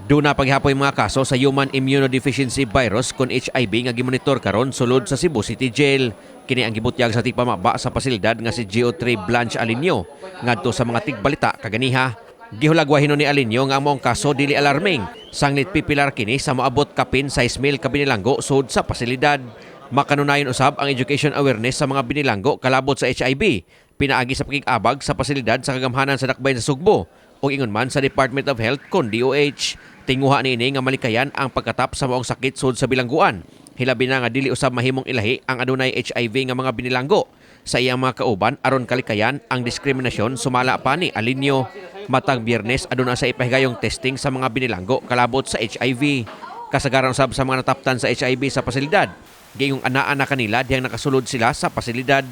Doon na paghihapoy mga kaso sa Human Immunodeficiency Virus kon HIV nga gimonitor karon sulod sa Cebu City Jail. Kini ang gibutyag sa tigpamaba sa pasilidad nga si GO3 Blanche Alinio ngadto sa mga tigbalita kaganiha. Gihulagwahin ni Alinio nga among kaso dili alarming. Sanglit pipilar kini sa moabot kapin 6,000 ka binilanggo sud sa pasilidad. Makanunayon usab ang education awareness sa mga binilanggo kalabot sa HIV. Pinaagi sa pakig-abag sa pasilidad sa kagamhanan sa Dakbayn sa Sugbo o ingon man sa Department of Health kon DOH. Tinguha niini nga malikayan ang pagkatap sa maong sakit sud sa bilangguan. Hilabi na nga dili usab mahimong ilahi ang adunay HIV nga mga binilanggo. Sa iyang mga kauban aron kalikayan ang diskriminasyon sumala pa ni Alinio. Matag Biyernes aduna sa ipahigayong testing sa mga binilanggo kalabot sa HIV. Kasagaran usab sa mga nataptan sa HIV sa pasilidad. Gayong anaa na kanila diyang nakasulod sila sa pasilidad.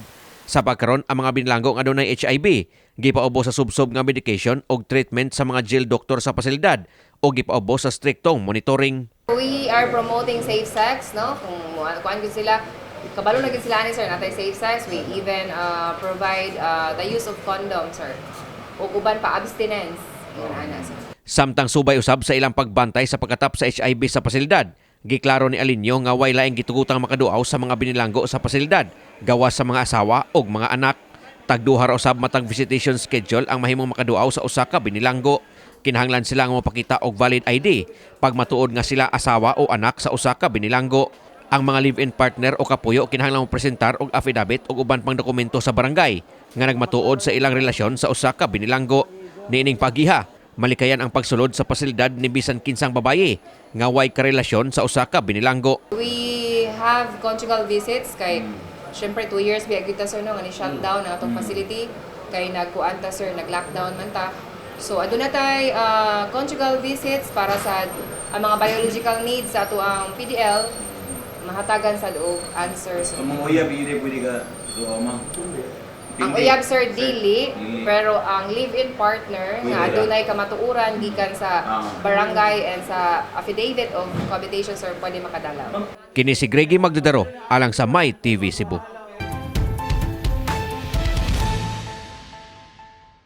Sa pagkaron ang mga binilanggo nga adunay HIV, gipaubo sa subsob nga medication og treatment sa mga jail doctor sa pasilidad o gipaubo sa striktong monitoring. We are promoting safe sex, no? Kung gud sila, kabalo na gid sila ani sir, natay safe sex. We even provide the use of condoms, sir. O uban pa abstinence. Yun ana sir. Samtang subay usab sa ilang pagbantay sa pagkatap sa HIV sa pasilidad, giklaro ni Alinio nga way laing gitugutang makaduaw sa mga binilanggo sa pasilidad, gawas sa mga asawa o mga anak. Tagduha ra usab matag visitation schedule ang mahimong makaduaw sa usa ka binilanggo. Kinahanglan sila nga mapakita og valid ID pag matuod nga sila asawa o anak sa usa ka binilanggo. Ang mga live-in partner o kapuyo kinahanglan mo presentar og affidavit og uban pang dokumento sa barangay nga nagmatuod sa ilang relasyon sa usa ka binilanggo. Niining pagiha, malikayan ang pagsulod sa pasilidad ni bisan kinsang babaye nga way karelasyon sa usa ka binilanggo. We have conjugal visits kay syempre 2 years biya kita sir no nga ni shutdown ang atong facility kay nagkuanta sir nag-lockdown man ta. So aduna tay conjugal visits para sa ang mga biological needs sa ato ang PDL mahatagan sa loob answers. Ang mga uyab, hindi pwede ka luwama. Ang uyab sir dili, pero ang live-in partner nga adunay kamatuoran gikan sa barangay and sa affidavit of cohabitation sir pwede makadalaw. Kini si Greggy Magdadaro alang sa My TV Cebu.